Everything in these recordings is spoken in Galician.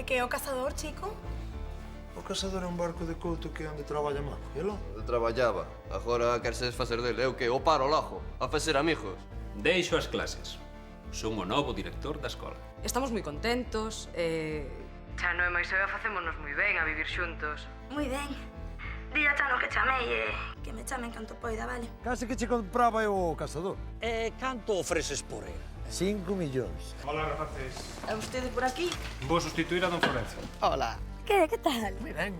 que é o cazador, chico? O Casador é un barco de couto que onde traballa Maco, e lo? Eu traballaba, agora querse desfacer dele. Eu que? O paro lago, a facer amigos. Deixo as clases. Son o novo director da escola. Estamos moi contentos, Chano e Moiseo facémonos moi ben a vivir xuntos. Moi ben. Dile a Chano que chamei e que me chamen canto poida, vale? Case que che compraba eu o Casador. E canto ofreces por ele? 5 millóns. Hola, rapaces. É vostede por aquí? Vou sustituir a don Florencio. Hola. Que tal? Moi ben.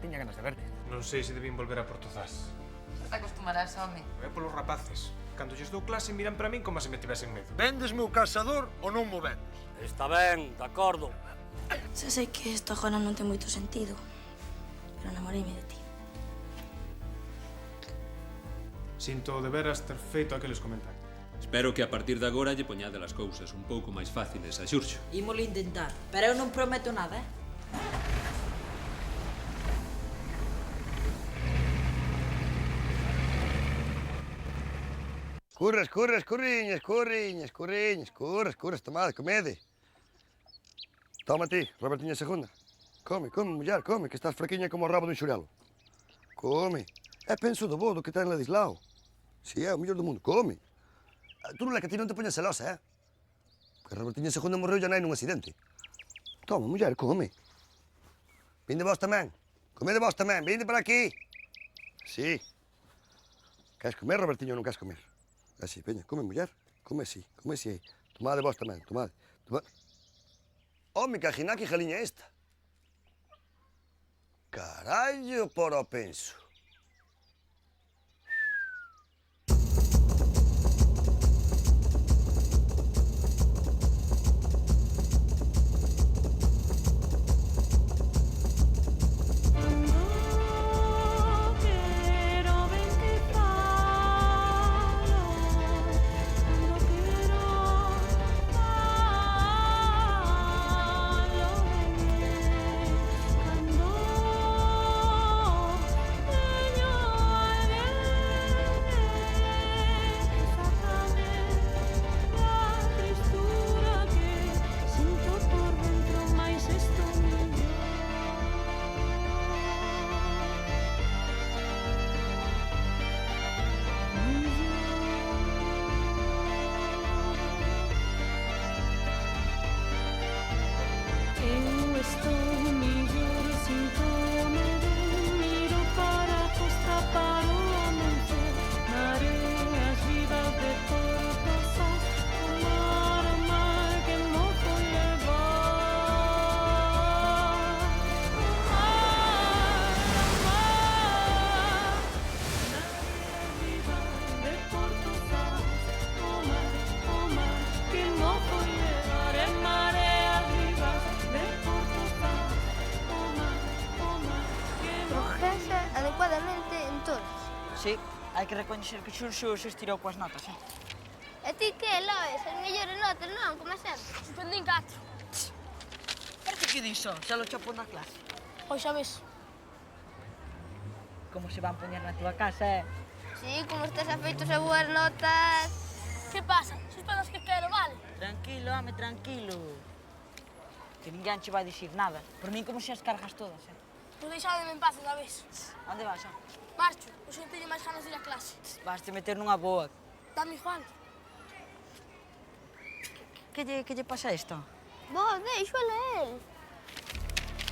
Tiña ganas de verte. Non sei se debín volver a Portozás. Xa te acostumarás, home. É polos rapaces. Cando lles dou clase miran para min como se me tivesen medo. Vendesme o Casador ou non mo vendes? Está ben, de acordo. Xa sei que isto agora non ten moito sentido, pero namoreime de ti. Sinto de veras ter feito aqueles comentarios. Espero que a partir de agora lle poñade as cousas un pouco máis fáciles a Xurxo. Ímolo intentar, pero eu non prometo nada, Curras, curras, curriñas, curriñas, curriñas, curras, tomade, comede. Toma ti, Robertiña segunda. Come, muller, come, que estás fraquiña como o rabo dun xurelo. Come. É penso do bodo que ten Ladislao. Si, é o mellor do mundo, come. Tú non é que ti non te poñas celosa, Porque Robertiña segunda morreu ya nai nun accidente. Toma, muller, come. Vinde vos tamén. Comede vos tamén, vinde para aquí. Si. Queres comer, Robertiño, ou non queres comer? Así, veña, come, muller. Come así. Tomade vos tamén, tomade. Home, que agina que jaliña esta. Carallo, por o penso. Sí, hai que recoñecer que Xurxo se estirou coas notas, E ti que, Lois? As mellores notas, non? Como sempre. Suspendín 4. Pero que din só, xa lo chapo na clase. Pois xa ves. Como se van poñer na túa casa, Sí, como estás afeitos a boas notas. Que pasa? Suspendas que quero, vale? Tranquilo, home, tranquilo. Que ninguén che vai dicir nada. Por min como se as cargas todas, Pois deixademe en paz unha vez. Onde vas, Marcho, hoxe non teño máis ganas de ir a clase. Vas te meter nunha boa. Dame Juan. Que lle pasa a isto? Vos, deixo a él.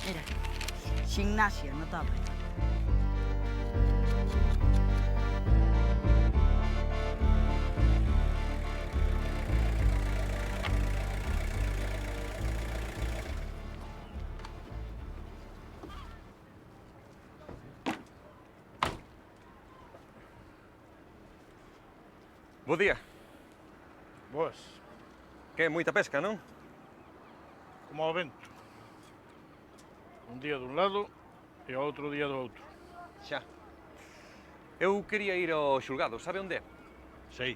Mira, gimnasia, notable. Bo día. Boas. Que, moita pesca, non? Como ao vento. Un día dun lado e ao outro día do outro. Xa. Eu quería ir ao xulgado, sabe onde é? Sei.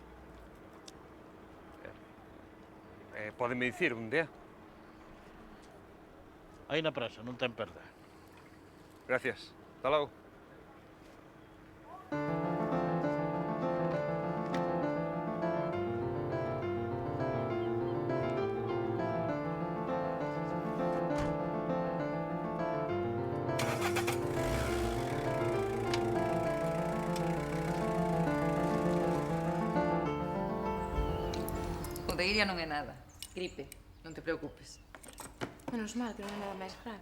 Pódeme dicir onde é? Aí na praza, non ten perda. Gracias. Hasta logo. de Iria non é nada. Gripe, non te preocupes. Menos mal que non é nada máis grave.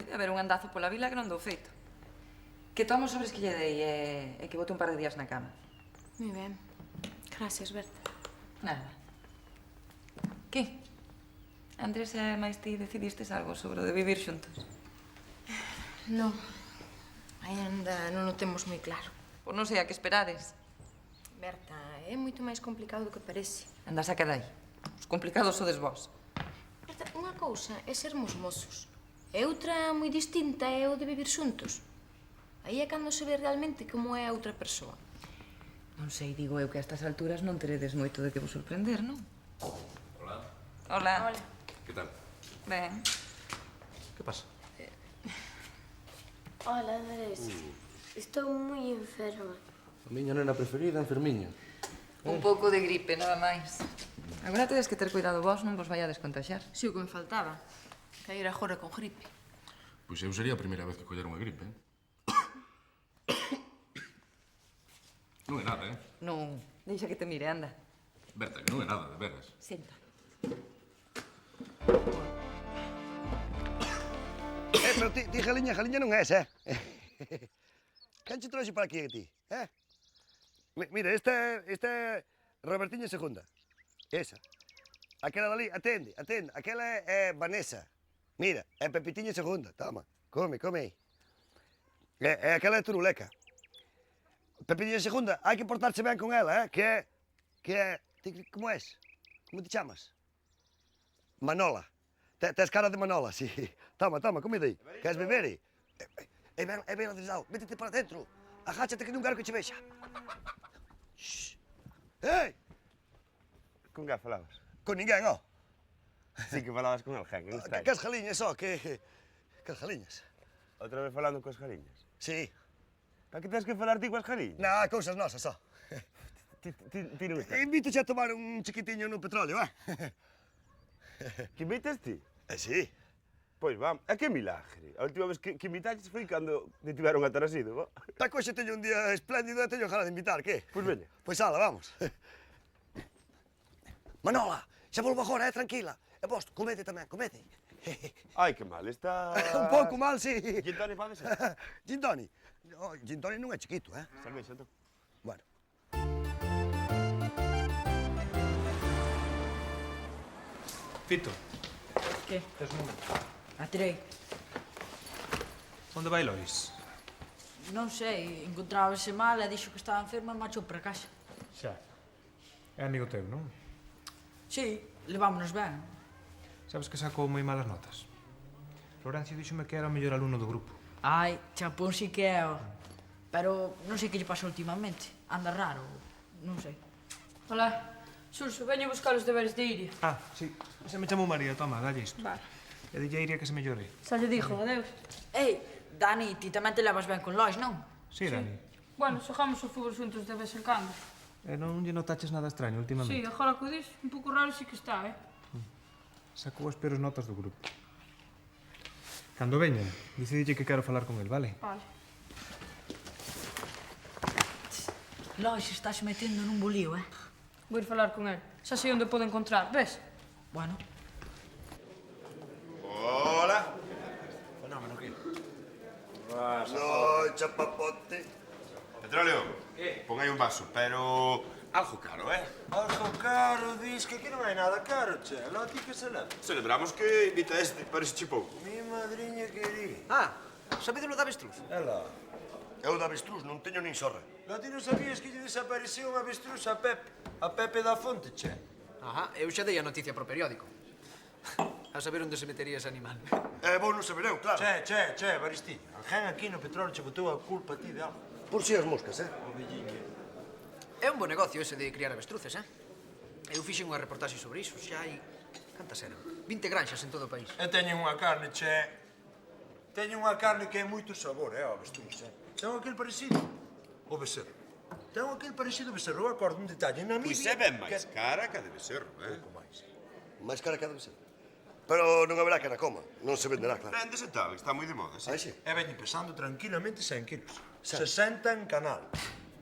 Debe haber un andazo pola vila que non dou feito. Que tomo sobres que lle dei e que bote un par de días na cama. Moi ben. Gracias, Berta. Nada. Que? Andrés e máis ti decidistes algo sobre o de vivir xuntos? Non. Ainda non o temos moi claro. Pois non sei a que esperades. Berta, é moito máis complicado do que parece. Andas a quedai. Os complicados sodes vós. Berta, unha cousa é sermos mozos. E outra moi distinta é o de vivir xuntos. Aí é cando se ve realmente como é a outra persoa. Non sei, digo eu que a estas alturas non teredes moito de que vos sorprender, non? Hola. Hola. Hola. Que tal? Ben. Que pasa? Hola, Andrés. Estou moi enferma. A miña nena preferida, enfermiña. Un pouco de gripe, nada máis. Agora tedes que ter cuidado vos, non vos vai a descontaxar. Si, o que me faltaba. Caer agora con gripe. Pois eu sería a primeira vez que collera unha gripe, Non é nada, Non, deixa que te mire, anda. Berta, que non é nada, de veras. Senta. Pero ti Galiña non és, Quen che trouxe para aquí a ti, Mira, esta é Robertiña segunda. Esa. Aquela dali, atende. Aquela é Vanessa. Mira, é Pepitiña segunda. Toma, come aí. E aquela é Turuleca. Pepitiña segunda, hai que portarse ben con ela, Que é... Como és? Como te chamas? Manola. Tes cara de Manola, sí. Toma, comida aí. Queres beber? Ben adresado. Métete para dentro. Agáchate que non quero que che vexa. Ei! Con que falabas? Con ninguén, Sí que falabas con alguén, que extraño. Que as jaliñas, que as jaliñas. Outra vez falando coas jaliñas? Sí. Para que tens que falar ti coas jaliñas? Na, cousas nosas, Ti non estás. Invito-che a tomar un chiquitiño no petróleo, Que invitas ti? Sí. Pois vamos, que milagre. A última vez que invitaches foi cando te tiveron atarasido, va? Pa coxe teño un día espléndido e teño ganas de invitar, que? Pois veña. Pois ala, vamos. Manola, xa volvo agora, tranquila. E vos, comede tamén, comede. Ai, que mal, está... Un pouco mal, sí. Gin toni pode ser? Gin toni? Gin toni non é chiquito, Cervexa, entón. Bueno. Fito. Que? Tes un momento. Atirei. Onde vai Lois? Non sei, encontrábase mal e dixo que estaba enferma e marchou para casa. Xa. É amigo teu, non? Sí, levámonos ben. Sabes que sacou moi malas notas. Florencio díxome que era o mellor alumno do grupo. Ai, chapón si que é, pero non sei que lle pasa últimamente. Anda raro, non sei. Hola. Xurxo, veño buscar os deberes de Iria. Ah, sí. Se me chamou María, toma, dalle isto. Vale. E dille a Iria que se mellore. Xa lle dixo, adeus. Ei, Dani, ti tamén te levas ben con Lois, non? Sí, Dani. Bueno, xogamos o fútbol xuntos de vez en cando. E non lle notaches nada extraño últimamente? Sí, agora que o dis, un pouco raro sí que está, Sacou as peores notas do grupo. Cando veñan, decidille que quero falar con el, vale? Vale. Lois estás metendo nun bolío, Vou ir falar con el. Xa sei onde pode encontrar, ves? Bueno. Hola. Fenómeno, que? No, chapapote. Petróleo, pon aí un vaso, pero algo caro, Algo caro, dis que aquí non hai nada caro, che. Lá ti que celebra. Celebramos que invita este, parece pouco. Mi madriña querida. Sabedelo da avestruz? Ela. Eu da avestruz non teño nin sorra. Lá ti non sabías que lle desapareceu unha avestruz a Pepe? A Pepe da Fonte, che. Ajá, eu xa dei a noticia pro periódico. A saber onde se metería ese animal. Vos non saber eu, claro. Che, Baristiño. Alguén aquí no petróleo che botou a culpa a ti de algo. Por si as moscas, O velliño. É un bo negocio ese de criar avestruces, Eu fixen unha reportaxe sobre iso, xa hai... Cantas eran? 20 granxas en todo o país. E teñen unha carne, che. Teñen unha carne que é moito sabor, o avestruz, Ten aquel parecido o becerro. Ten aquel parecido o becerro. Eu acordo un detalle. Na Pois é ben máis cara que a de becerro, Pouco máis. máis cara que a de becerro. Pero non haberá que na coma. Non se venderá, claro. Véndese tal, está moi de moda, Ah, sí? E veñen pesando tranquilamente 100 kilos. 60 en canal.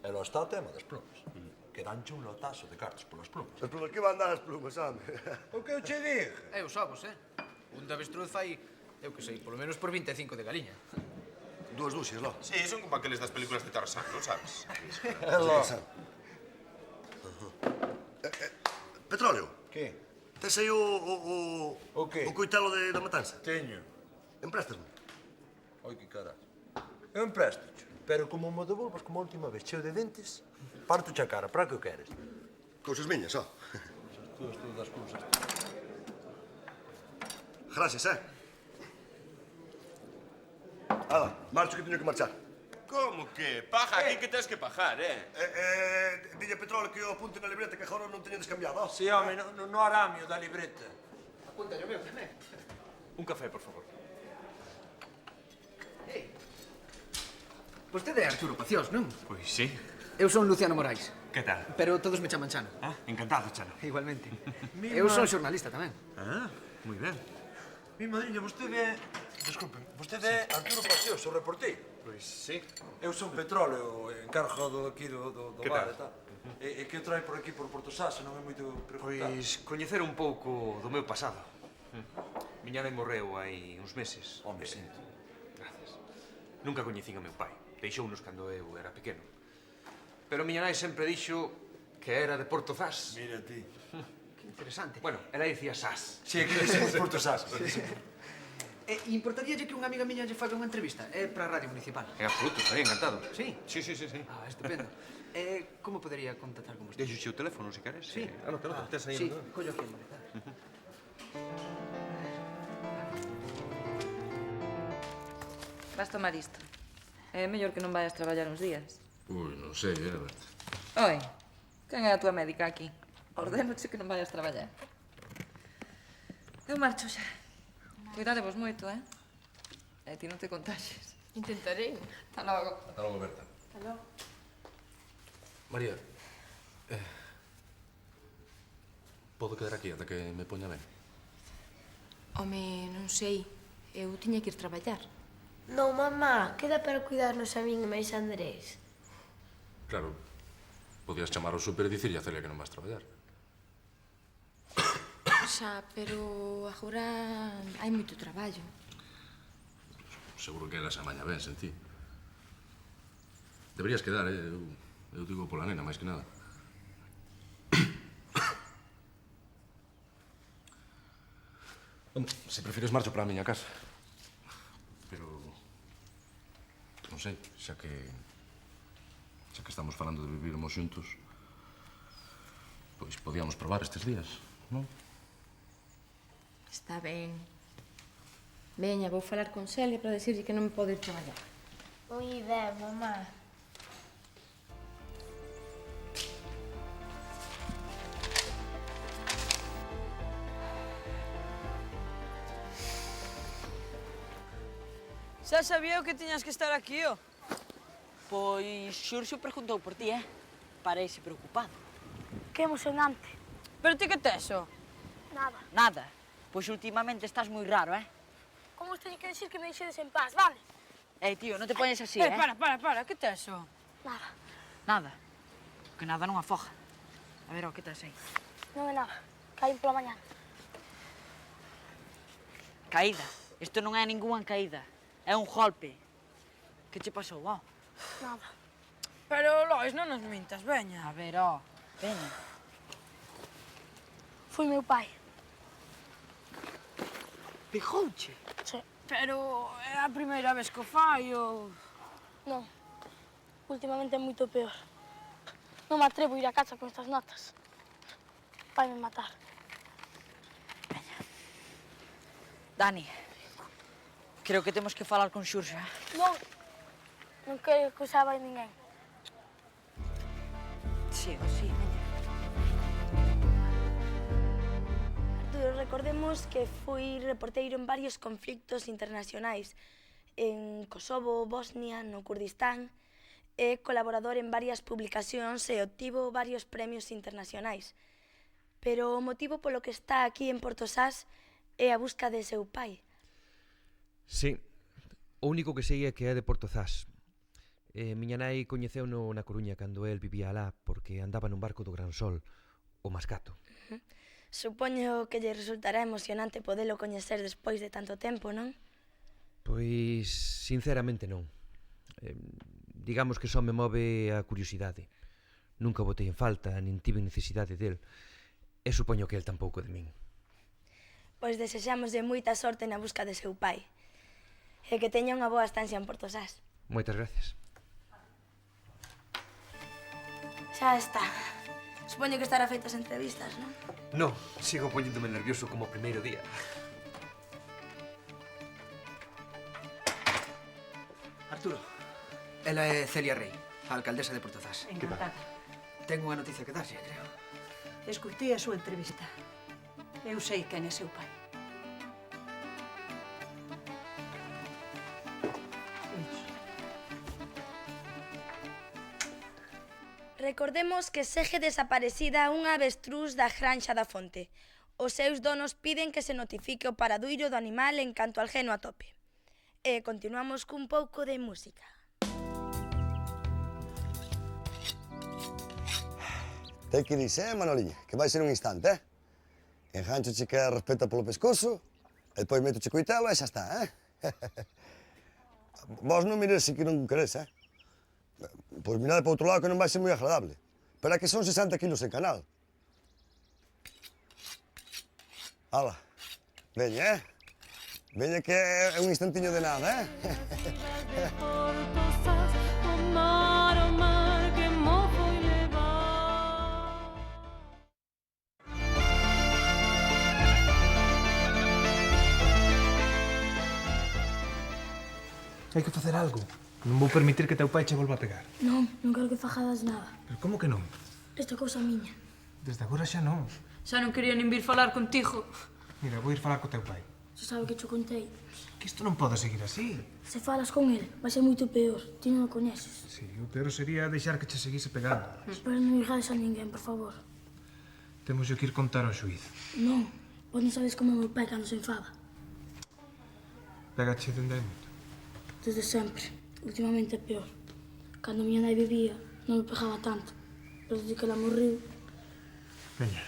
E lo está o tema das plomas. Que que danche un lotazo de cartas polas plumas. As plumas, que van dar as plumas, home? O que eu che digo? E os ovos, Un de avestruz fai, eu que sei, polo menos por 25 de galiña. 2 duxias, lo. Sí, son como aqueles das películas de Tarzán, non sabes? Petróleo, Que? tes aí o qué? o coitelo da matanza? Teño. Empréstasme. Oi, que carallo. Eu empresto-che, pero como me devolvas como a última vez cheo de dentes, parto-che a cara, para que o queres? Cousas miñas, ó. Tú das cousas. Gracias, Ala, marcho que teño que marchar. Como que? Paja aquí que tens que pajar, Dille Petróleo que o apunte na libreta que agora non teño descambiado, ó. Si, home, no aramio da libreta. Apunta, yo meu tamén. Un café, por favor. Vostede é Arturo Pacioz, non? Pois sí. Eu son Luciano Morais, Que tal? pero todos me chaman Chano. Ah, encantado, Chano. Igualmente. Eu son xornalista tamén. Ah, moi ben. Mi madriña, vostede é... Desculpen, vostede é Arturo Pacioz, o reporteiro. Pois sí. Eu son Petróleo, encargo aquí do Que bar tal? e tal. E que o trae por aquí por Porto Sás, non é moito preguntar. Pois coñecer un pouco do meu pasado. Miña nai morreu hai uns meses. Home, sinto. Gracias. Nunca coñecín a meu pai. Deixounos cando eu era pequeno. Pero miña nai sempre dixo que era de Porto Zas. Mira ti. Que interesante. Bueno, ela dicía Sas. Si, é que dicimos Porto Sás. Importaríalle que unha amiga miña lle faga unha entrevista? É para a Radio Municipal. É absoluto, estaría encantado. Sí? Sí, sí, sí, sí. Ah, estupendo. Como podería contactar con vostede? Deixo o teléfono, se queres. Sí. Anota, tes aí. Sí, collo aquí, molesta. Vas tomar isto. É mellor que non vayas traballar uns días. Ui, non sei, Berta. Oi, quen é a tua médica aquí? Ordénoche que non vayas traballar. Eu marcho xa. Cuidadevos moito, E ti non te contaxes. Intentarei. Hasta logo. Ata logo, Berta. Hasta logo. María, podo quedar aquí ata que me poña ben? Home, non sei. Eu tiña que ir traballar. Non, mamá, queda para cuidarnos a min e máis a Andrés. Claro, podías chamar ao súper e dicirlle a Celia que non vas traballar. Xa, pero agora hai moito traballo. Seguro que ela se amaña ben sen ti. Deberías quedar, Eu digo pola nena, máis que nada. Se prefires marcho para a miña casa. Pero... non sei, xa que estamos falando de vivirmos xuntos, pois podíamos probar estes días, non? Está ben. Veña, vou falar con Celia para decirlle que non me pode ir traballar. Moi ben, mamá. Xa sabía eu que tiñas que estar aquí, ó. Pois Xurxo preguntou por ti, Parece preocupado. Que emocionante. Pero ti que tes, ó? Nada. Nada. Pois últimamente estás moi raro, Como os teño que decir que me deixedes en paz, vale? Tío, non te poñes así, Para, que tes, ó? Nada. Nada. Que nada non afoja. A ver, ó, que tes aí? Non é nada. Caín pola mañá. Caída. Isto non é ningunha caída. É un golpe. Que che pasou, ó? Nada. Pero, Lois, non nos mintas, veña. A ver, ó. Veña. Foi meu pai. Pijouche? Sí. Pero é a primeira vez que o fai, ou... Non. Últimamente é moito peor. Non me atrevo a ir a casa con estas notas. Vai me matar. Dani, creo que temos que falar con Xurxa. Non. Non quero que o saiba ninguén. Sí, o sí, veña. Arturo, recordemos que fui reporteiro en varios conflictos internacionais. En Kosovo, Bosnia, no Kurdistán. É colaborador en varias publicacións e obtivo varios premios internacionais. Pero o motivo polo que está aquí en Porto Sás é a busca de seu pai. Sí, o único que sei é que é de Porto Zas. Miña nai coñeceuno na Coruña cando el vivía alá porque andaba nun barco do Gran Sol, o Mascato. Supoño que lle resultará emocionante podelo coñecer despois de tanto tempo, non? Pois, sinceramente non. Digamos que só me move a curiosidade. Nunca botei en falta, nin tive necesidade del. E supoño que el tampouco de min. Pois desexámoslle moita sorte na busca de seu pai. E que teña unha boa estancia en Portosás. Moitas gracias. Xa está. Supoño que estará feitas entrevistas, non? Non, sigo poñéndome nervioso como o primeiro día. Arturo, ela é Celia Rei, a alcaldesa de Portozás. Encantada. Tengo unha noticia que darlle, creo. Escoitei a súa entrevista. Eu sei quen é seu pai. Recordemos que segue desaparecida unha avestruz da Granxa da Fonte. Os seus donos piden que se notifique o paradoiro do animal en canto alguén o atope. E continuamos cun pouco de música. Te que dice, Manoliña, que vai ser un instante, Enganchoche que respeta polo pescozo, e depois metoche coitelo e xa está, Vos non mires se que non queres, Pois mirade para outro lado que non vai ser moi agradable. Pero é que son 60 kilos en canal. Ala, veña, Veña que é un instantiño de nada, Hai que facer algo. Non vou permitir que teu pai che volva a pegar. Non, non quero que fajadas nada. Pero como que non? Esta cousa miña. Desde agora xa non. Xa non quería nin vir falar contigo. Mira, vou ir falar co teu pai. Xa sabe que cho contei. Que isto non pode seguir así. Se falas con el, vai ser moito peor. Ti non o coñeces. Sí, o peor sería deixar que che seguise pegando. Pero non irades a ninguén, por favor. Temos que ir contar ao xuiz. Non, vos non sabes como meu pai cando se enfada. Pégache dende hai moito. Desde sempre. Últimamente é peor. Cando miña nai vivía, non me pegaba tanto. Pero desde que ela morreu... Veña,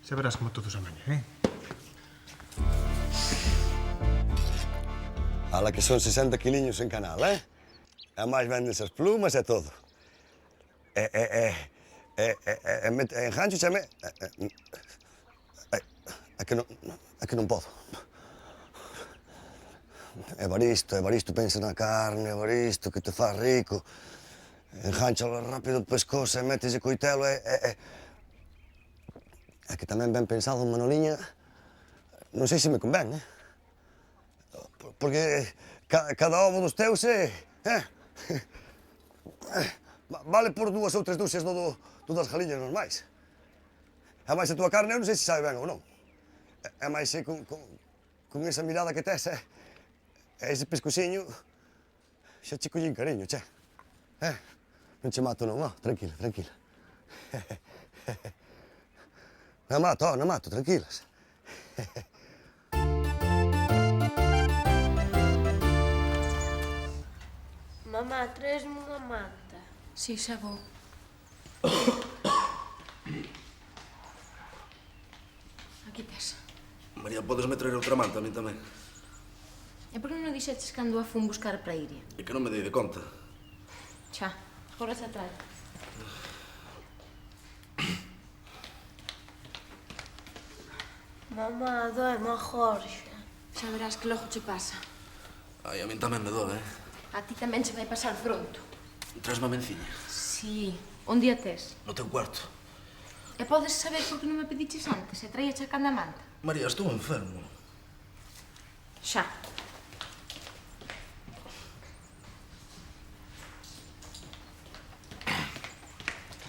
xa verás como todos amaña, Ala que son 60 quiliños en canal, E máis vendes as plumas e todo. Engancho xa me... É que non podo. Evaristo, pensa na carne, Evaristo, que te faz rico. Enganchalo rápido o pescozo e métese coitelo É que tamén ben pensado, Manoliña, non sei se me convén, Porque cada ovo dos teus vale por 2 ou 3 dúcias do das galiñas normais. E máis a tua carne, eu non sei se sabe ben ou non. E máis con esa mirada que tes, ese pescociño, xa che collín cariño, che. Non che mato non, tranquila. Non mato, tranquilas. Mamá, traes-me unha manta. Si, xa vou. Aquí tes. María, podes me traer outra manta a mí tamén? E por que non dixeches cando a fun buscar para Iria? É que non me dei de conta. Xa, agora xa trae. Mamá, doe-me a Jorge. Xa verás que logo che pasa. Ai, a min tamén me doe, A ti tamén se vai pasar pronto. Tresme a menciña. Si, onde a tes? No teu cuarto. E podes saber por que non me pediches antes? E traíache cando a manta? María, estou enfermo. Xa.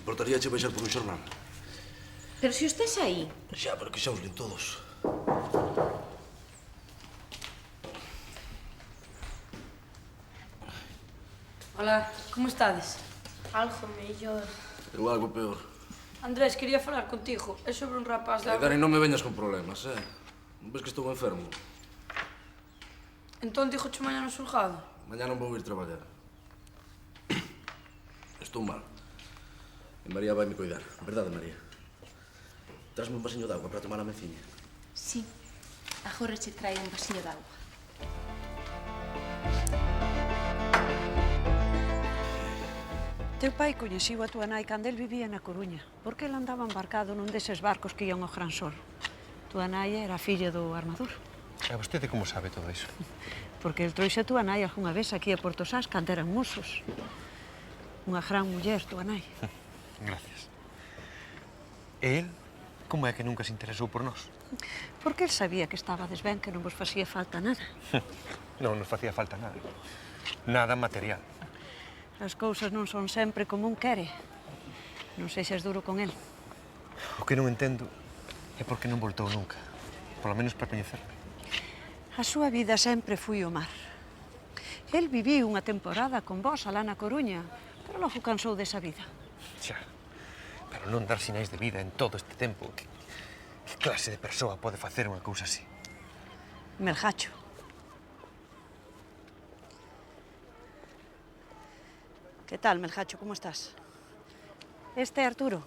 Importaríache baixar por un xornal? Pero se os tes aí. Xa, pero que xa os lin todos. Hola, como estades? Algo mellor. Eu algo peor. Andrés, quería falar contigo. É sobre un rapaz da... Dani, non me veñas con problemas, Non ves que estou enfermo? Entón, dixoche mañá no xulgado? Mañá non vou ir traballar. estou mal. E María vai me cuidar, verdade, María? Trasme un vasiño de auga para tomar a meciña. Sí, agora che trae un vasiño de auga. Teu pai coñeciu a túa nai cando el vivía na Coruña, porque el andaba embarcado nun deses barcos que ian ao Gran Sol. Túa nai era filla do armador. E vostede como sabe todo iso? Porque el trouxe a túa nai algunha vez aquí a Porto Sás cando eran mozos. Unha gran muller, túa nai. Gracias. E el, como é que nunca se interesou por nós? Porque el sabía que estabades ben, que non vos facía falta nada. Non nos facía falta nada. Nada material. As cousas non son sempre como un quere. Non sexas duro con el. O que non entendo é por que non voltou nunca. Polo menos para coñecerme. A súa vida sempre foi o mar. El viviu unha temporada con vos alá na Coruña, pero logo cansou desa vida. Xa, pero non dar sinais de vida en todo este tempo. Que clase de persoa pode facer unha cousa así? Melgacho. Que tal, Melgacho, como estás? Este é Arturo,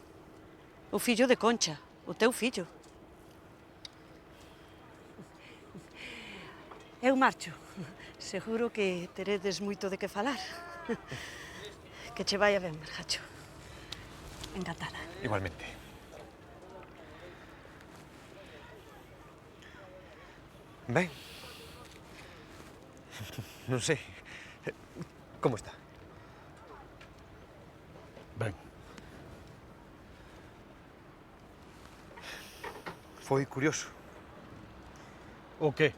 o fillo de Concha, o teu fillo. Eu marcho. Seguro que teredes moito de que falar. Que che vaya ben, Melgacho. Encantada. Igualmente. Ben. Non sei. Como está? Ben. Foi curioso. O que?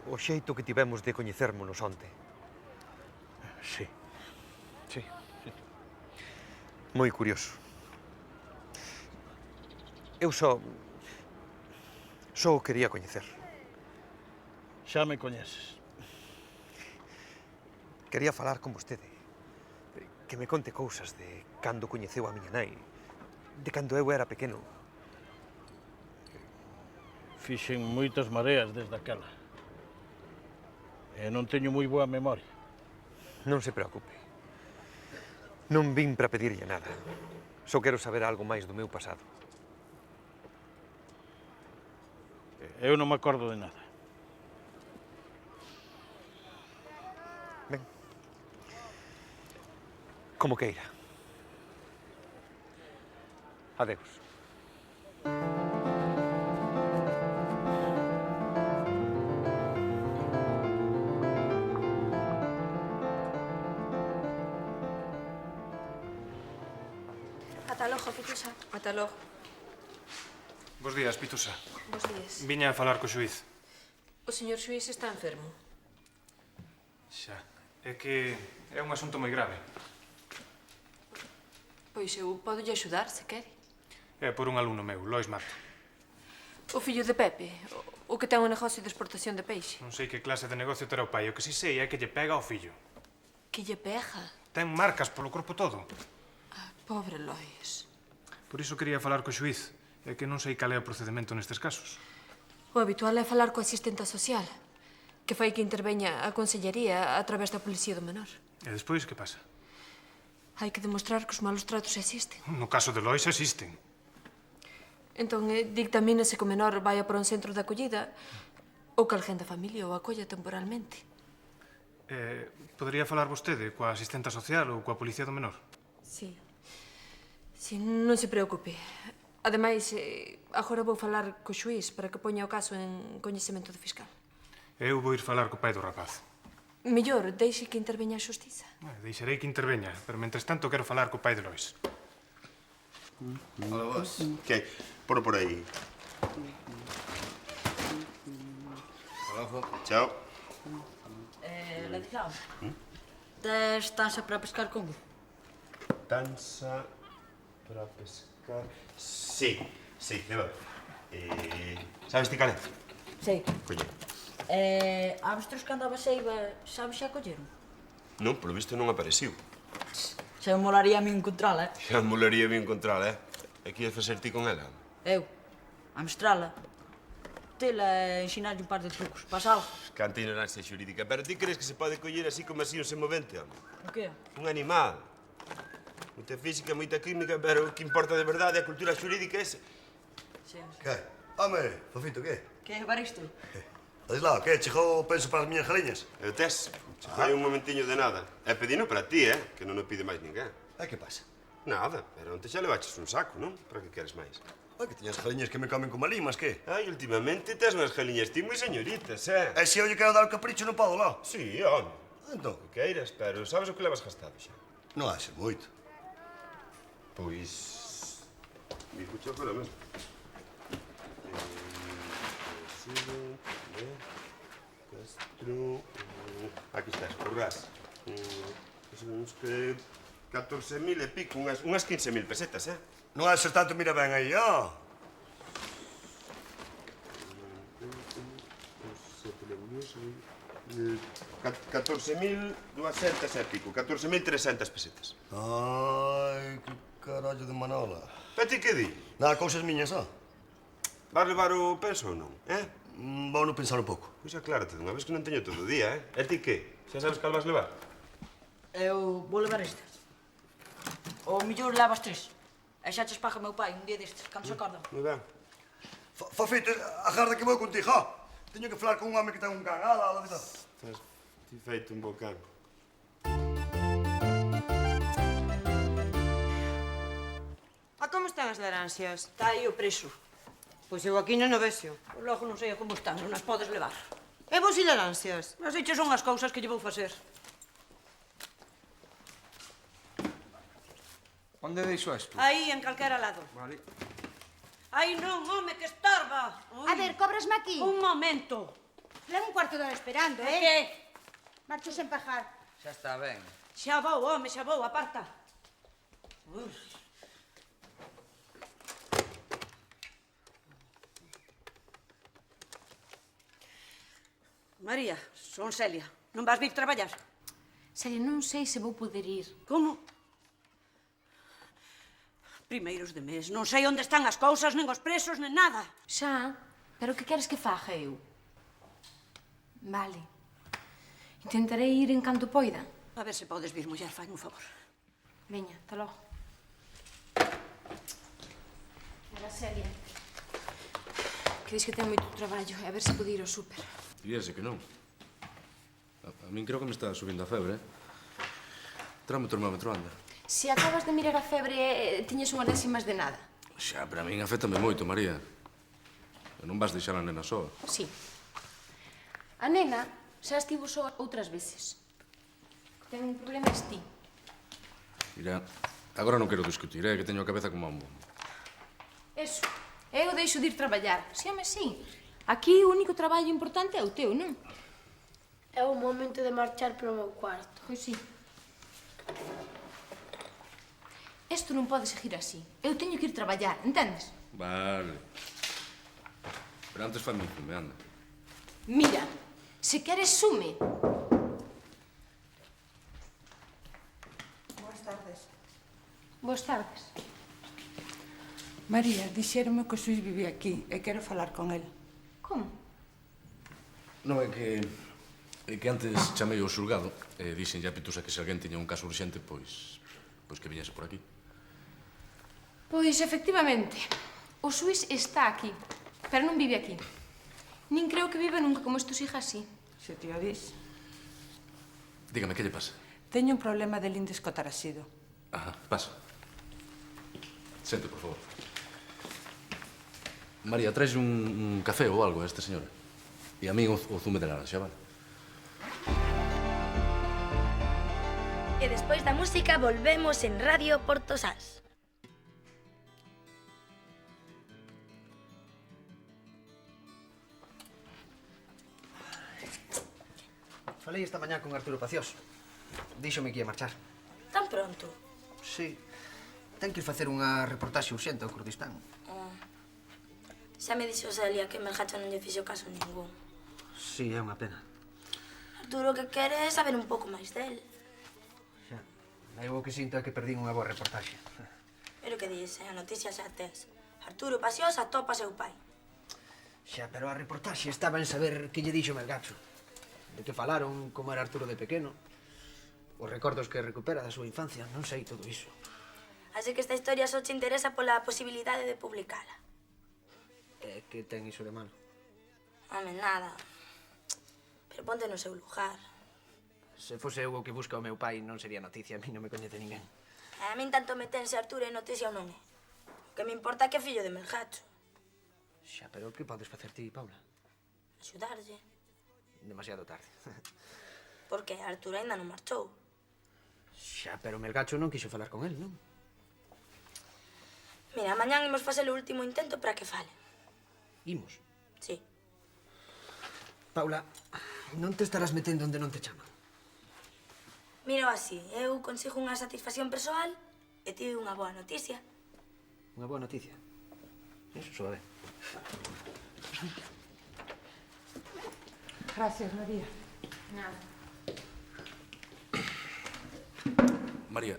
O xeito que tivemos de coñecérmonos onte. Sí. Sí. Moi curioso. Eu só o quería coñecer. Xa me coñeces. Quería falar con vostede. Que me conte cousas de cando coñeceu a miña nai, de cando eu era pequeno. Fixen moitas mareas desde aquela. E non teño moi boa memoria. Non se preocupe. Non vin para pedirlle nada. Só quero saber algo máis do meu pasado. Eu non me acordo de nada. Ben. Como queira. Adeus. Ata logo, Pitusa. Ata logo. Bos días, Pitusa. Bos días. Viña a falar co xuiz. O señor xuiz está enfermo. Xa. É que é un asunto moi grave. Pois eu podolle axudar, se quere. É por un alumno meu, Lois Marto. O fillo de Pepe, o que ten un negocio de exportación de peixe. Non sei que clase de negocio terá o pai. O que si sei é que lle pega ao fillo. Que lle pega? Ten marcas polo corpo todo. Pobre Lois. Por iso quería falar co xuiz. É que non sei cal é o procedimento nestes casos. O habitual é falar coa asistenta social, que fai que interveña a Consellería a través da Policía do Menor. E despois, que pasa? Hai que demostrar que os malos tratos existen. No caso de Lois existen. Entón, dictamínase que o menor vai a por un centro de acollida ou que alguén da familia o acolla temporalmente. Podería falar vostede coa asistenta social ou coa Policía do Menor? Sí. Sí, non se preocupe. Ademais, agora vou falar co xuiz para que poña o caso en coñecemento do fiscal. Eu vou ir falar co pai do rapaz. Mellor, deixe que interveña a xustiza. Deixarei que interveña, pero mentres tanto quero falar co pai de Lois. Hola, vos. Que? Por aí. Hola, vos. Chao. Ladislau, tes tansa para pescar congo? Tansa para pescar... Sí, leva. Sabes ti cal é? Sei. Coñe. Avestruz cando a baseiva, sabes xa colleron? Non, polo visto non apareciu. Xa molaría a mí encontrala, Xa molaría me encontrala, E que ias facer ti con ela? Eu, a mestrala. Tela e ensinarlle un par de trucos. Pasa algo? Canta ignorancia xurídica. Pero ti crees que se pode coller así como así un semovente, home? O que? Un animal. Moita física, moita química, pero o que importa de verdade é a cultura xurídica ese. Que? Home, Fofito, que? Que, Baristo? Ladislau, que? Chegou o penso para as miñas galiñas? E o tes? Chegou un momentiño de nada. E pedino para ti, que non o pide máis ninguén. E que pasa? Nada, pero onte xa levaches un saco, non? Para que queres máis? Oi, que tiñas galiñas que me comen como limas, que? Ai, últimamente tes unhas galiñas ti moi señoritas, E se eu lle quero dar o capricho non podo, lá? Sí, home. Entón? O que queiras, pero sabes o que levas gastado xa? Non ha ser moito. Pois... Digo xa para mesmo. Castro... Aquí estás, por gas. Uns que... 14.000 e pico, unhas 15.000 pesetas, Non ha de ser tanto, mira ben aí, ó. Eh, 14.200 e pico, 14.300 pesetas. Ai, que carallo de manola. E ti que di? Nada, cousas miñas, ó. Vas levar o penso ou non, Vou non pensar un pouco. Pois aclárate dunha vez que non teño todo o día, E ti que? Xa sabes cal vas levar? Eu vou levar este. O millor levas 3. E xa ches paga meu pai un día destes, cando se acorda. Moi ben. Fofito, agarda que vou contigo, ó. Teño que falar con un home que ten un can. Ala, vida. Estás ti feito un bo can. A como están as laranxas? Está aí o preso. Pois eu aquí non o vexo. Logo non sei como están, non as podes levar. E vos e laranxas? Mas dicho son as cousas que lle vou facer. Onde deixo isto? Aí, en calquera lado. Vale. Ai, non, home, que estorba. A ver, cóbrasme aquí. Un momento. Levo un cuarto de hora esperando, Que? Marcho sen pagar. Xa está ben. Xa vou, home, xa vou, aparta. Uf. María, son Celia. Non vas vir traballar? Celia, non sei se vou poder ir. Como? Primeiros de mes. Non sei onde están as cousas, nen os presos, nen nada. Xa, pero que queres que faga eu? Vale. Intentarei ir en canto poida. A ver se podes vir, muller, fai un favor. Veña, ata logo. Hola, Celia. Que dis que ten moito traballo, e a ver se pode ir ao súper. Diríase que non. A min creo que me está subindo a febre, Trame o termómetro, anda. Se acabas de mirar a febre, tiñes unhas décimas de nada. Xa, pero a min afétame moito, María. E non vas deixar a nena soa. Sí. A nena xa estivo só outras veces. Ten un problema es ti. Mira, agora non quero discutir, que teño a cabeza como un bombo. Eso. Eu deixo de ir traballar. Si, home, si. Aquí o único traballo importante é o teu, non? É o momento de marchar para o meu cuarto. Pois si. Isto non pode seguir así. Eu teño que ir traballar, entendes? Vale. Pero antes fai mi fume, anda. Mira, se queres sume. Boas tardes. Boas tardes. María, dixéronme que o Suís vive aquí e quero falar con el. Como? Non, é que antes chamei ao xulgado e dixenlle a Pitusa que se alguén tiña un caso urxente, pois que viñese por aquí. Pois, efectivamente, o Suís está aquí, pero non vive aquí. Nin creo que vive nunca como estos hijas así. Se te o dis. Dígame, que lle pasa? Teño un problema de lindes co taraxido. Ajá, pasa. Sente, por favor. María, traes un café ou algo a esta señora? E a mí o zume de naranja, vale? E despois da música volvemos en Radio Portosás. Falei esta mañá con Arturo Pacioso. Díxome que ia marchar. Tan pronto? Sí. Ten que ir facer unha reportaxe urxente ao Kurdistán. Xa me dixo Celia que Melgacho non lle fixo caso ningún. Sí, é unha pena. Arturo que quere é saber un pouco máis del. Xa. Eu o que sinto é que perdín unha boa reportaxe. Pero que dixe, a noticia xa tes. Arturo Pacioso atopa seu pai. Xa, pero a reportaxe estaba en saber que lle dixo Melgacho. De que falaron como era Arturo de pequeno. Os recordos que recupera da súa infancia. Non sei todo iso. Así que esta historia só te interesa pola posibilidade de publicala. Que ten iso de malo? Home, nada. Pero ponte no seu lugar. Se fose eu o que busca o meu pai, non sería noticia. A mí non me coñece ninguén. A min tanto me ten se Arturo é noticia ou non é. O que me importa é que é fillo de Melgacho. Xa, pero que podes facer ti, Paula? Axudarlle. Demasiado tarde. Porque Arturo ainda non marchou. Xa, pero Melgacho non quixo falar con el, non? Mira, mañán imos facer o último intento para que fale. Imos. Sí. Paula, non te estarás metendo onde non te chaman. Mira así, eu consigo unha satisfacción persoal e ti unha boa noticia. Unha boa noticia. Iso soa ben. Gracias, María. Nada. María,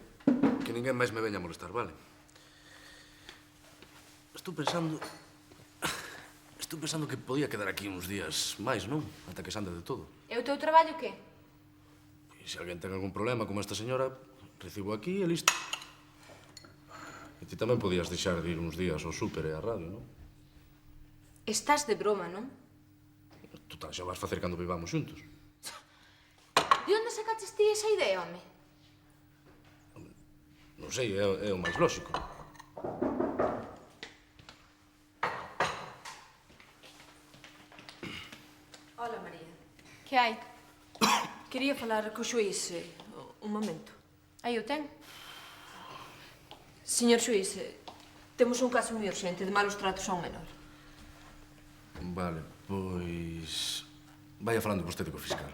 que ninguén máis me veña a molestar, vale? Estou pensando que podía quedar aquí uns días máis, non? Ata que se ande de todo. E o teu traballo que? E se alguén ten algún problema como esta señora, recibo aquí e listo. E ti tamén podías deixar de ir uns días ao súper e á radio, non? Estás de broma, non? Total, xa vas facer cando vivamos xuntos. De onde sacaches ti esa idea, home? Non sei, é o máis lóxico. Hola, María. Que hai? Quería falar co xuíz un momento. Aí o ten? Señor xuíz, temos un caso moi urxente de malos tratos a un menor. Vale, pois... Vaya falando vostede co fiscal.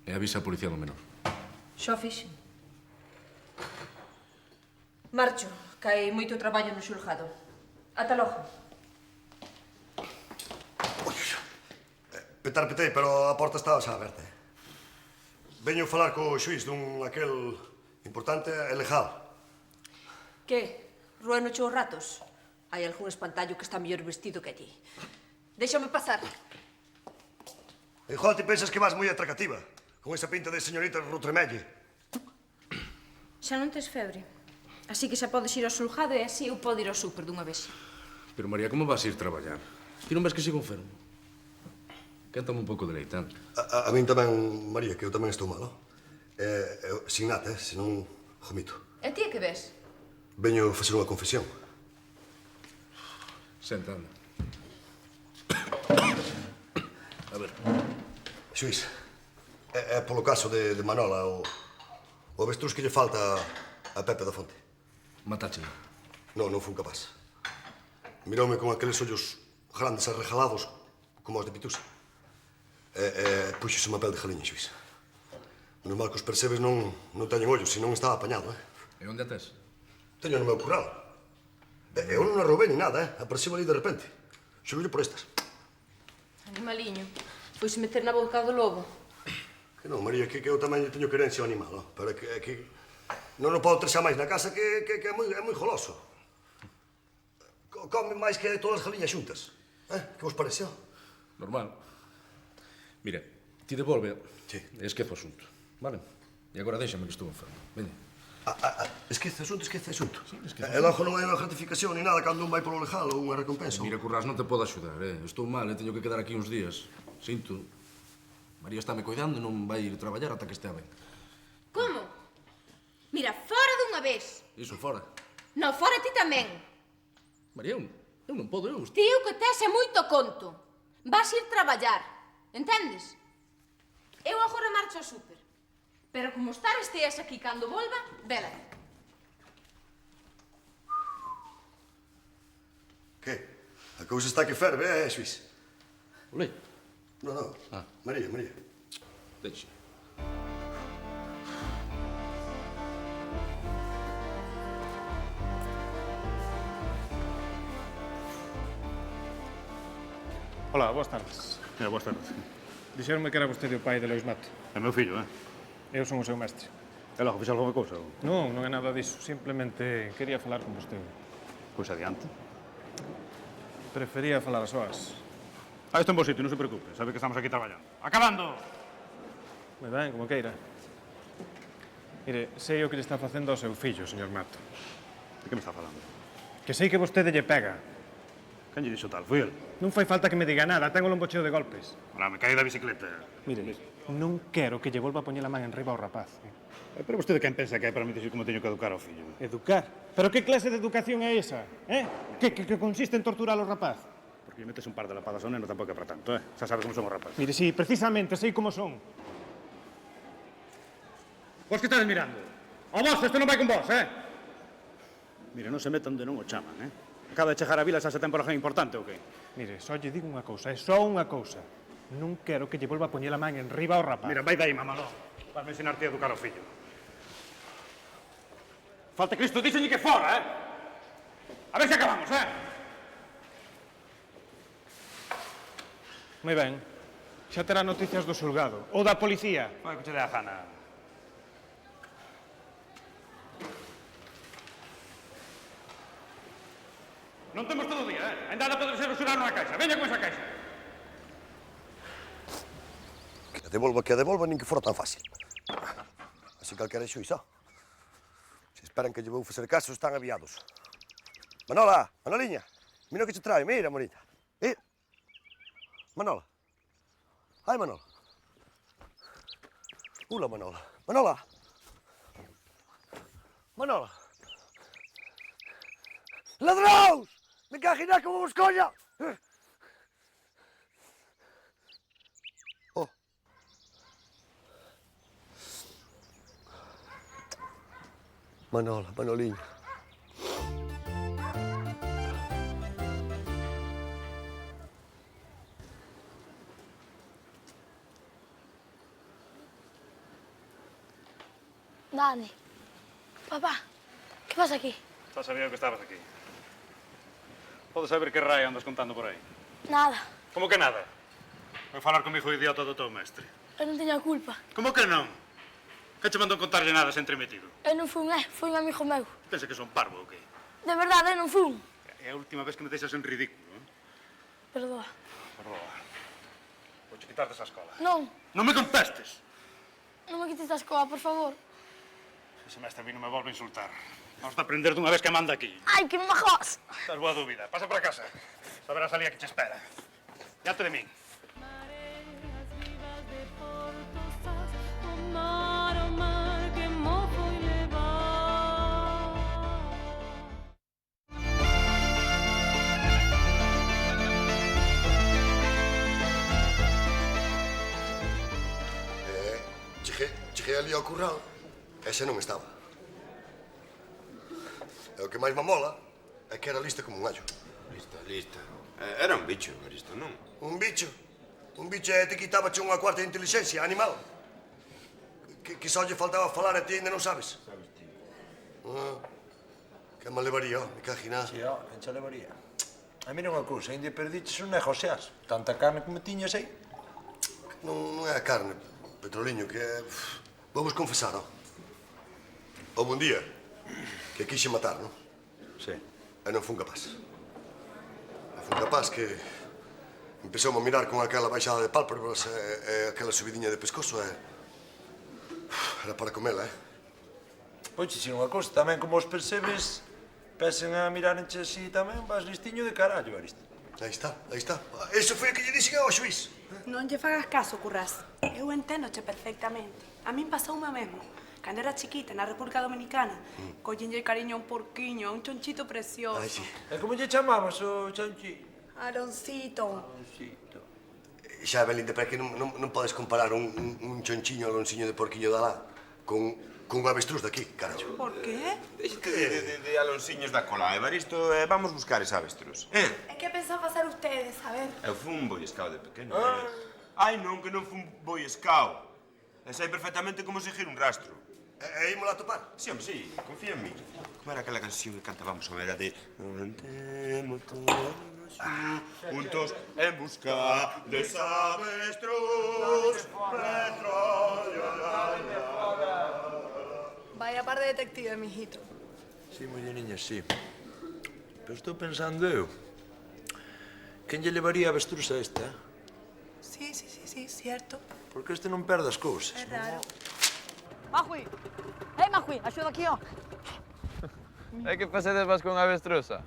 E avisa a policía do menor. Xa fixen. Marcho, que hai moito traballo no xulgado. Ata logo. Petei, pero a porta estaba xa aberta. Veño falar co xuiz dun aquel importante e legal. Que? Rueno chou ratos? Hai algún espantallo que está mellor vestido que ti. Déxame pasar. Igual ti pensas que vas moi atracativa, con esa pinta de señorita Rutremelle. Xa non tes febre. Así que xa podes ir ao xulgado e así eu podo ir ao súper dunha vez. Pero, María, como vas a ir traballar? Ti non ves que sigo enfermo? Quéntame un pouco de leitán. A min tamén, María, que eu tamén estou malo. Sin nata, senón vomito. E ti que ves? Veño facer unha confesión. Senta, anda. A ver. Xuiz, é polo caso de Manola, o avestruz que lle falta a Pepe da Fonte. Matáchela? Non fun capaz. Miroume con aqueles ollos grandes e regalados, como os de Pitusa. Puxose unha pel de galiña, xuiz. Normal que os percebes non teñen ollos, senón estaba apañado, E onde a tes? Teño no meu curral. Eu non a roubei ni nada, apareceu ali de repente. Xurullo por estas. Animaliño. Foise meter na boca do lobo. Que non, María, que eu tamén teño querencia ao animal, pero que non o podo ter xa máis na casa, que é moi goloso. Come máis que todas as galiñas xuntas. Que vos pareceu? Normal. Mira, ti devolve e esquece o asunto, vale? E agora déxame que estou enfermo. Veña. Esquece asunto. E logo non hai unha gratificación ni nada cando un vai polo legal ou unha recompensa. Mira, Currás, non te podo axudar, Estou mal e teño que quedar aquí uns días. Sinto. María estáme coidando e non vai ir traballar ata que estea ben. Como? Mira, fora dunha vez. Iso, fora. No, fora ti tamén. María, eu non podo, Ti o que tes é moito conto. Vas ir traballar, entendes? Eu agora marcho ao súper. Pero como estar esteas aquí cando volva, vela. Que? A cousa está que ferve, xuiz? O leite? Non. María. Deixa. Hola, boas tardes. Boas tardes. Dixeronme que era vostede o pai de Lois Mato. É meu fillo, Eu son o seu mestre. E logo, fixo algunha cousa? Non é nada disso. Simplemente quería falar con vostede. Pois adiante. Prefería falar a soas. Isto é un bo sitio, non se preocupe. Sabe que estamos aquí traballando. Acabando! Moi ben, como queira. Mire, sei o que lle está facendo ao seu fillo, señor Mato. De que me está falando? Que sei que vostede lle pega. Quen lle dixo tal? Foi el? Non fai falta que me diga nada, tengo un bocheo de golpes. Ora, me caí da bicicleta. Mire, non quero que lle volva a poñer a man enriba ao rapaz. Pero vostede quen pensa que é para me dicir como teño que educar ao fillo? Educar? Pero que clase de educación é esa? Que consiste en torturar ao rapaz? Porque lle metes un par de lapadas ao neno tampouco é para tanto, Xa sabes como son os rapaces. Mire, sí, precisamente, sei como son. Vos que estades mirando? O vos, isto non vai con vos, Mire, non se metan de non o chaman, Acaba de chegar a vila, xa se ten por alguén importante ou que? Mire, só lle digo unha cousa, é só unha cousa. Non quero que lle volva a poñer a man enriba ao rapaz. Mira, vai dai, mamalón. Vasme ensinarte a educar ao fillo. Falta Cristo, díxenlle que fora, A ver se acabamos, Moi ben. Xa terá noticias do xulgado. Ou da policía. Vai, que che dé a gana. Non temos todo o día, Ainda nada pode ser xurar nunha caixa. Veña con esa caixa. Que a devolva, nin que fora tan fácil. Así calquera xuiz, Se esperan que lle vou facer caso, están aviados. Manola, Manoliña, mira o que che trae, mira, morita. Manola. Ai, Manola. Ula, Manola. Manola. Manola. Ladrós! Me caginá como vos colla! Oh. Manola, Manoliña. Dani. Papá, que pasa aquí? Xa sabía que estabas aquí. Podes saber que raia andas contando por aí? Nada. Como que nada? Vai falar comigo o idiota do teu mestre. Eu non teño a culpa. Como que non? Que che mandou contarlle nada sen entremetido? Eu non fui foi un amigo meu. Pensa que son parvo ou que? De verdade, eu non fui. É a última vez que me deixas en ridículo, Perdoa. Perdoa. Vou che quitar desa escola. Non. Non me contestes! Non me quites da escola, por favor. Ese mestre a mí non me volve a insultar. Vamos a aprender dunha vez que manda aquí. Ai, que majos! Estás boa dúbida. Pasa para casa. Saberás a lía que che espera. Diante de min. Cheguei ali ao curral, ese non estaba. E o que máis mamola é que era lista como un gallo. Lista. Era un bicho, Evaristo, non? Un bicho? Un bicho te quitabache unha cuarta de inteligencia, animal. Que só lle faltaba falar a ti ainda non sabes. Sabes ti. Que mal levaría, me cagina. Si, en xa levaría. A mí non é cousa, ainda perdiches un negocias. Tanta carne que me tiñas aí. Non é a carne, Petroliño, que é... Vou vos confesar, Houve un día que quixe matar, non? Sí. E non fun capaz. Fun capaz que empezou a mirar con aquela baixada de pálpebras e aquela subidiña de pescozo e... Era para comela, Pois, si unha cousa, tamén como os percebes, pesen a mirarenche así tamén, vas listiño de carallo, Aristo. Aí está, aí está. Eso foi o que lle dixen ao xuiz. Non lle fagas caso, Currás. Eu enténdoche perfectamente. A min pasoume mesmo. Cando era chiquita, na República Dominicana, collenlle cariño a un porquiño, a un chonchito precioso. Ai, sí. E como lle chamabas o chanchi? Aaroncito. Aaroncito. Xa, Belinda, pero é que non podes comparar un chonchiño alonciño de porquiño de alá con un avestruz daqui, carallo. Por qué? Déxate de alonsiños da cola, Evaristo, vamos buscar esa avestruz. E que pensan facer ustedes, a ver? Eu fui un boy scout de pequeno. Ai, non, que non fui un boy scout. E sei perfectamente como seguir un rastro. E ímola a topar? Sí, hombre, sí, confía en mí. Como era aquela canción que cantábamos a era de... Juntos en busca de esa avestruz. Vaya par de detective, mijito. Sí, moi niña, sí. Pero estou pensando eu. Quen lle levaría a avestruz a esta? Sí, cierto. Porque este non perde as cousas. É raro. Majui, Majui, axuda aquí, ó. E que facedes vos con a avestruza?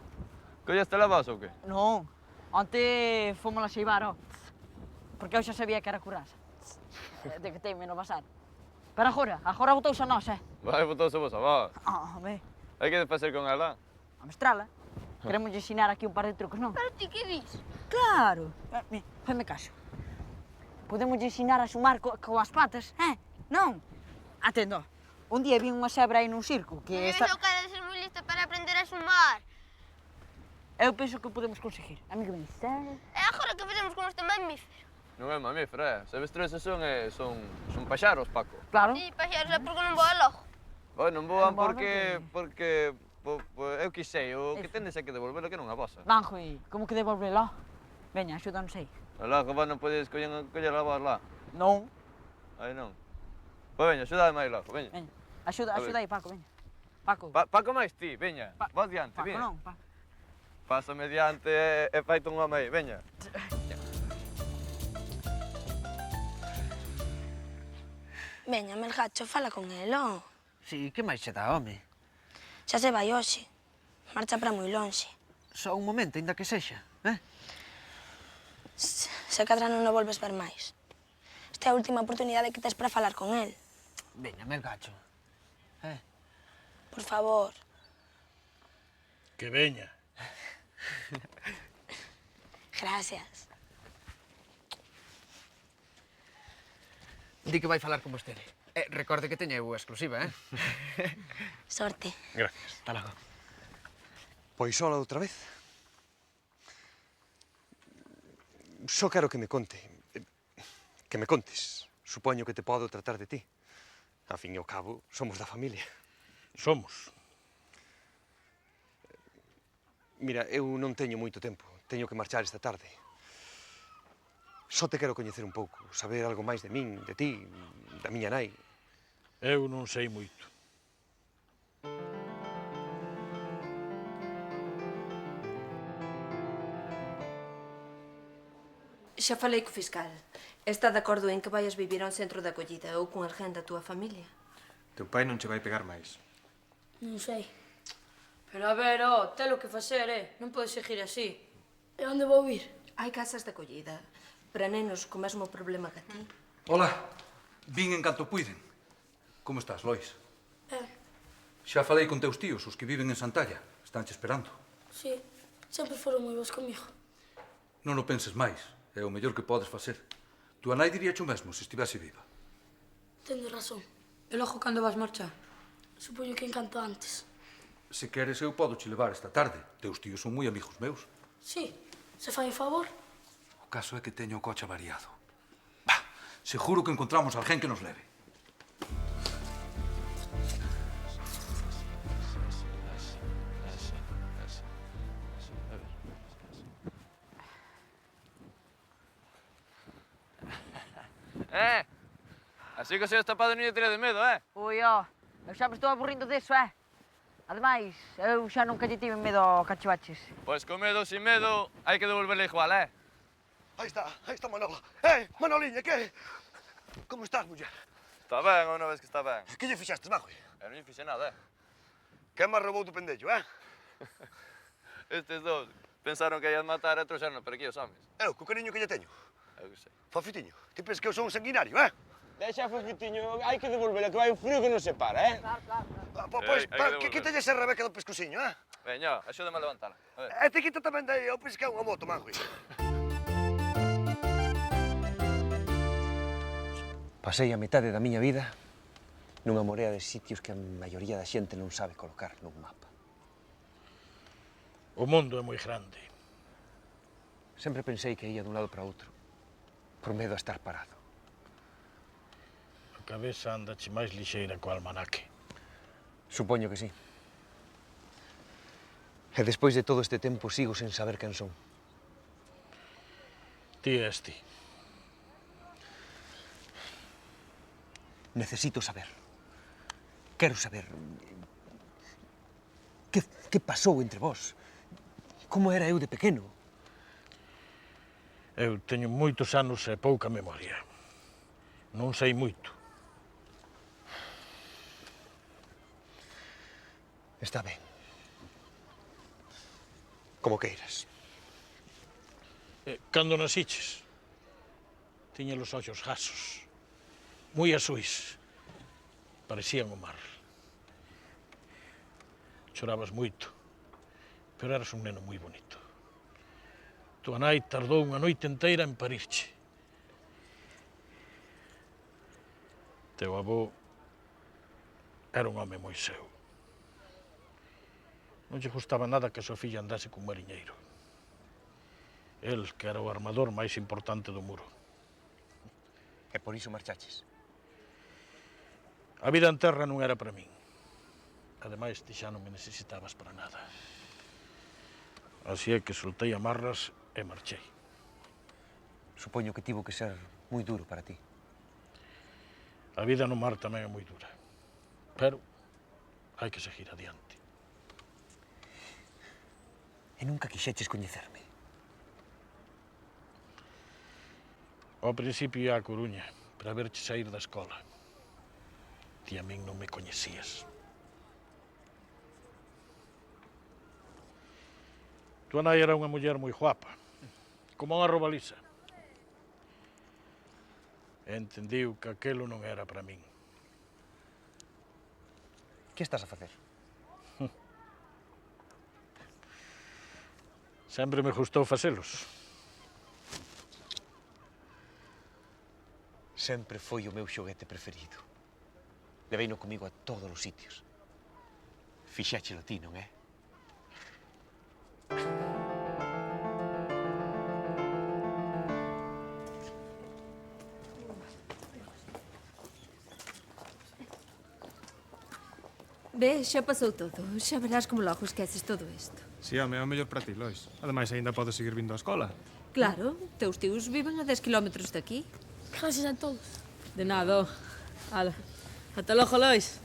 Colleste la vos ou que? Non, onte fomos a xeivar, ó. Porque eu xa sabía que era currasa. De que teime no basar. Pero agora botouse a nós, Vai, botouse vos a vos. Home, E que de facer con ela? a mestrala. Queremos ensinar aquí un par de trucos, non? Pero ti que dis? Claro. Feme caso. Podemos ensinar a sumar coas patas, Non? Atendo. Un día vi unha xebra aí nun circo que Pero eu quero ser moi lista para aprender a sumar. Eu penso que podemos conseguir. A mí que me dices? E agora que facemos con este mamífero? Non é mamífero, As avestruzas son paxaros, Paco. Claro. Si, paxaros é porque non voa logo. Non voan porque eu que sei, o que tendes é que devolvelo que non a vosa. Banjoi, como que devolvelo? Veña, axúdanos aí. Alá, que vos non podedes coller a vos lá. Non. Aí non. Pois veña, axúdame aí logo, veña. Veña, axuda aí, Paco, veña. Paco. Paco máis ti, veña. Vos diante, Paco veña. non, Paco. Pásame diante e faite un home aí, veña. Veña, Melgacho, fala con elo. Si, que máis se dá, home? Xa se vai hoxe. Marcha para moi lonxe. Só un momento, ainda que sexa, Se cadra non o volves ver máis. Esta é a última oportunidade que tes para falar con el. Veña, Melgacho. Por favor. Que veña. Gracias. Di que vai falar con vostede. Recorde que teña eu a exclusiva, Sorte. Gracias. Hasta logo. Pois sola outra vez. Só quero que me conte. Que me contes. Supoño que te podo tratar de ti. A fin e ao cabo, somos da familia. Somos. Mira, eu non teño moito tempo. Teño que marchar esta tarde. Só te quero coñecer un pouco, saber algo máis de min, de ti, da miña nai. Eu non sei moito. Xa falei co fiscal. Está de acordo en que vayas vivir a un centro de acollida ou con alguén da túa familia? Teu pai non che vai pegar máis. Non sei. Pero a ver, telo que facer, Non podes seguir así. E onde vou ir? Hai casas de acollida para nenos co mesmo problema que a ti. Hola, vin en canto puiden. Como estás, Lois? Xa falei con teus tíos, os que viven en Santalla. Estánche esperando. Sí, sempre foron moi bons comigo. Non o penses máis. É o mellor que podes facer. Tua nai diría o mesmo se estivese viva. Tendo razón. E logo cando vas marchar? Supoño que en canto antes. Se queres, eu podo che levar esta tarde. Teus tíos son moi amigos meus. Sí, se fai un favor. O caso é que teño o coche avariado. Bah, seguro que encontramos alguén que nos leve. Así que se os tapado non lle tira de medo, Ui, eu xa me estou aburrindo deso, Ademais, eu xa nunca lle tive medo ao cachivaches. Pois con medo ou sin medo, hai que devolverle igual, Aí está Manola. Manoliña, que? Como estás, muller? Está ben, unha vez que está ben. Que lle fixastes, Majui? Eu non lle fixe nada, Quen máis roubou do pendello, Estes dous pensaron que ian matar e trouxeron para aquí os homes. Eu, co cariño que lle teño. Eu que sei. Fofitiño, ti pensas que eu son un sanguinario, Deixa, Fofitiño, hai que devolvela, que vai un frío que non se para, Pois, quítalle esa rebeca do pescociño, Veña, axúdame a levantala. E te quita tamén daí ao pescar unha moto, Majui. Pasei a metade da miña vida nunha morea de sitios que a maioría da xente non sabe colocar nun mapa. O mundo é moi grande. Sempre pensei que ia dun lado para outro, por medo a estar parado. A cabeza andache máis lixeira co almanaque. Supoño que sí. E despois de todo este tempo sigo sen saber quen son. Ti és ti. Necesito saber. Quero saber... Que pasou entre vós? Como era eu de pequeno? Eu teño moitos anos e pouca memoria. Non sei moito. Está ben. Como queiras. Cando nasiches, tiña os ollos gasos, moi azuis, parecían o mar. Chorabas moito, pero eras un neno moi bonito. Tua nai tardou unha noite inteira en parirche. Teu avó era un home moi seu. Non lle gustaba nada que a súa filla andase cun mariñeiro. El, que era o armador máis importante do muro. E por iso marchaches. A vida en terra non era para min. Ademais, ti xa non me necesitabas para nada. Así é que soltei amarras e marchei. Supoño que tivo que ser moi duro para ti. A vida no mar tamén é moi dura. Pero hai que seguir adiante. E nunca quixeches coñecerme. Ao principio ia a Coruña para verche sair da escola. Ti a min non me coñecías. Tua nai era unha muller moi guapa, como unha robaliza. E entendiu que aquelo non era para min. Que estás a facer? Sempre me gustou facelos. Sempre foi o meu xoguete preferido. Leveino comigo a todos os sitios. Fixéchelo ti, non é? Ves, xa pasou todo. Xa verás como logo esqueces todo isto. Si, home, é o mellor para ti, Lois. Ademais, aínda podes seguir vindo á escola. Claro, teus tíos viven a 10 kilómetros de aquí. Gracias a todos. De nada. Hala. Ata logo, Lois.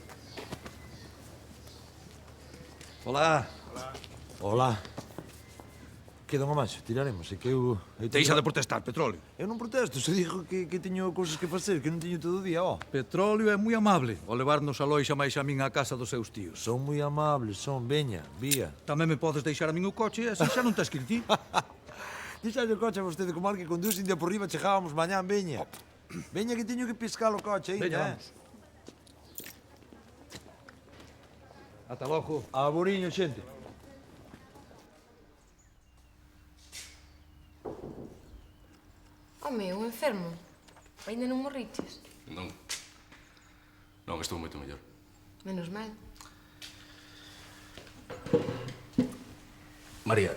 Hola. Hola. Queda unha máis, tiraremos. É que eu Deixa de protestar, Petróleo. Eu non protesto, se digo que teño cousas que facer, que non teño todo o día, ó. Petróleo é moi amable ao levarnos a Lois a máis a min á casa dos seus tíos. Son moi amables, son, veña, vía. Tamén me podes deixar a min o coche e así xa non te escriti. Deixalle o coche a vostede co mar que conduz india por riba chegábamos mañán, veña. Veña que teño que pescar o coche, Veña, vamos. Ata logo. A boriño, xente. Home, un enfermo. Ainda non morriches? Non. Non, estou moito mellor. Menos mal. María.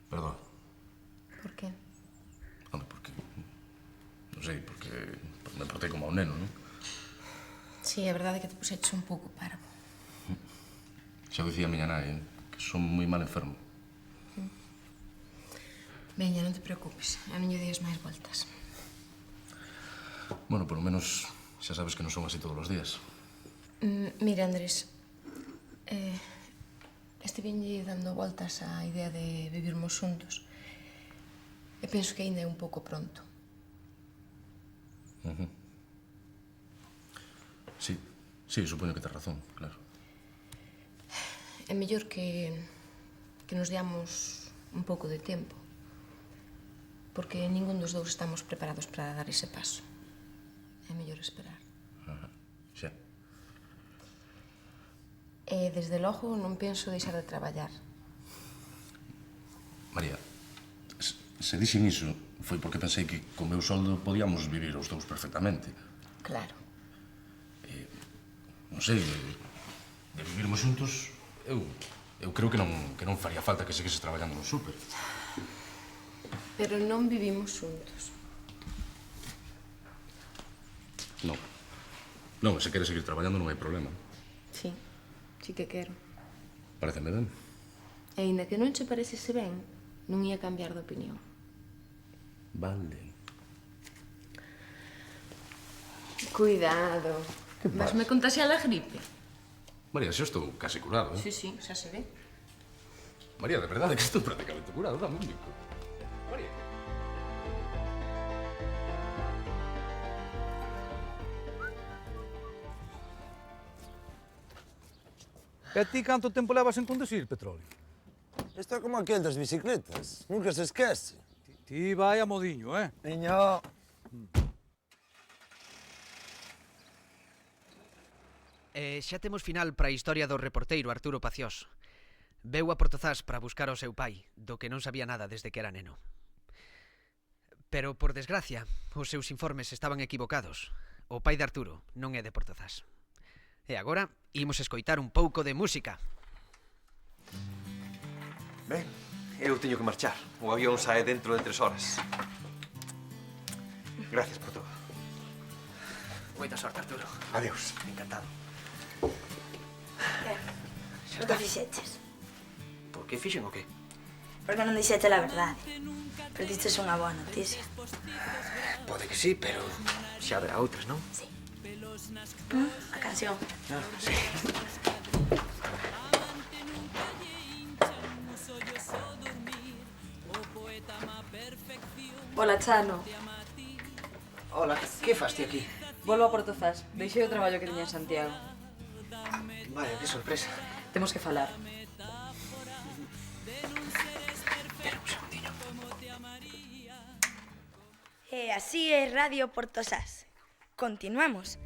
Perdón. Por qué? Home, porque... Non sei, porque me portei como a un neno, non? Sí, a verdade é que te puxeches un pouco parvo. Xa dicía a miña nai, que son moi mal enfermo. Veña, non te preocupes. A non lle días máis voltas. Bueno, polo menos xa sabes que non son así todos os días. Mira, Andrés, estivenlle dando voltas á idea de vivirmos xuntos. E penso que ainda é un pouco pronto. Sí, supoño que tes razón, claro. É mellor que nos deamos un pouco de tempo. Porque ningún dos dous estamos preparados para dar ese paso. É mellor esperar. Xa. E, desde logo, non penso deixar de traballar. María, se dixen iso foi porque pensei que co meu soldo podíamos vivir os dous perfectamente. Claro. Non sei, de vivirmos xuntos, eu creo que non faría falta que seguises traballando no súper. Pero non vivimos xuntos. Non. Non, se queres seguir traballando non hai problema. Sí, sí que quero. Pareceme ben. E ainda que non che parecese ben, non ia cambiar de opinión. Vale. Cuidado. Vasme contaxiar a gripe. María, xa estou case curado, Sí, sí, xa se ve. María, de verdade que estou prácticamente curado, dame un bico. María. E ti canto tempo levas en conducir, Petróleo? Isto é como aquel das bicicletas. Nunca se esquece. Ti vai a modiño, eh? Miño. Xa temos final para a historia do reporteiro Arturo Paciós. Veu a Portozás para buscar ao seu pai, do que non sabía nada desde que era neno. Pero, por desgracia, os seus informes estaban equivocados. O pai de Arturo non é de Portozás. E agora, imos escoitar un pouco de música. Ben, eu teño que marchar. O avión sae dentro de 3 horas. Gracias por todo. Moita sorte, Arturo. Adeus. Encantado. Por que fixeches? Por que fixen o qué? Porque non dixete a verdade. Perdistes unha boa noticia. Pode que sí, pero xa haberá outras, non? Sí. A canción. Ah, sí. Hola, Chano. Hola, que fas ti aquí? Volvo a Portozás. Deixei o traballo que tiña en Santiago. Vaya, que sorpresa. Temos que falar. Espera un segundinho. E así é Radio Portozás. Continuamos.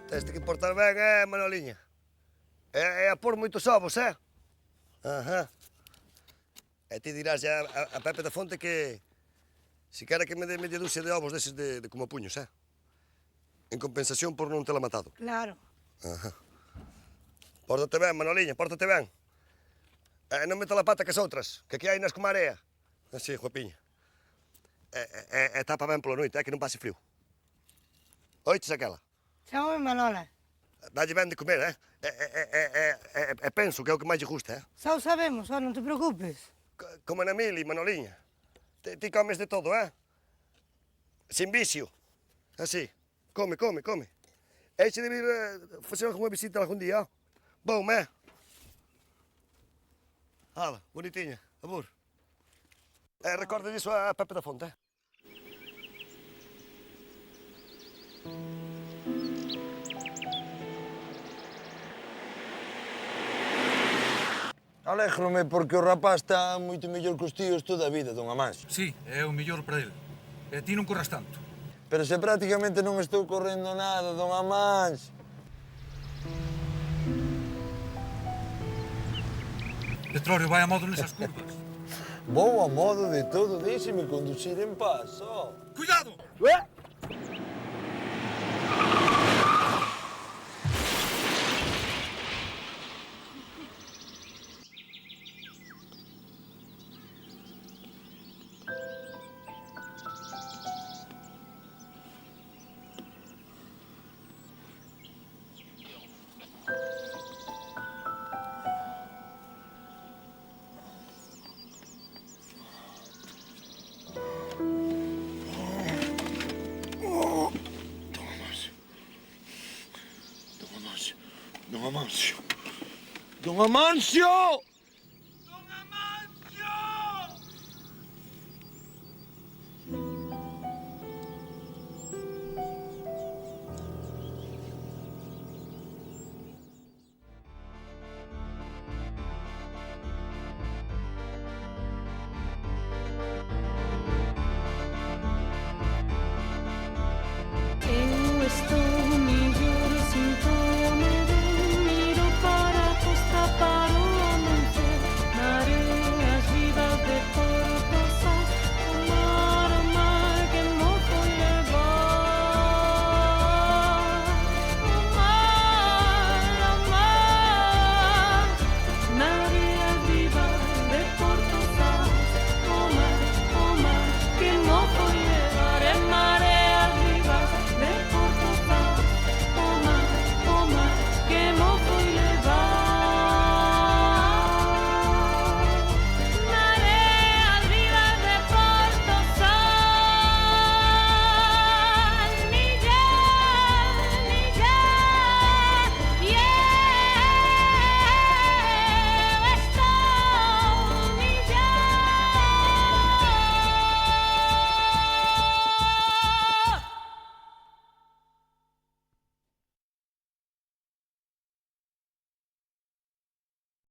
Teste que portar ben, Manoliña? É a pôr moitos ovos, Ajá. E ti dirás a Pepe da Fonte que si quere que me dé media dúcia de ovos deses de como puños, En compensación por non tela matado. Claro. Ajá. Pórtate ben, Manoliña, pórtate ben. Non meta la pata que as outras, que aquí hai nas como area. Así, guapiña. E tapa ben pola noite, que non pase frío. Oites aquela? Chámame Manola. Dalle ben de comer, E penso que é o que máis lle gusta, Xa o sabemos, non te preocupes. Como na Mili, Manoliña. Ti comes de todo, Sin vicio. Así. Come. Eixe de vir facer alguna visita algún día, Bom, Hala, bonitinha, amor. Recorda disso a Pepe da Fonte, Alégrome porque o rapaz está moito mellor que os tíos toda a vida, don Amancio. Sí, é o mellor para ele. E ti non corras tanto. Pero se prácticamente non estou correndo nada, don Amancio. Petróleo vai a modo nesas curvas. Vou a modo de todo, déixeme conducir en paz, Cuidado! Don Amancio!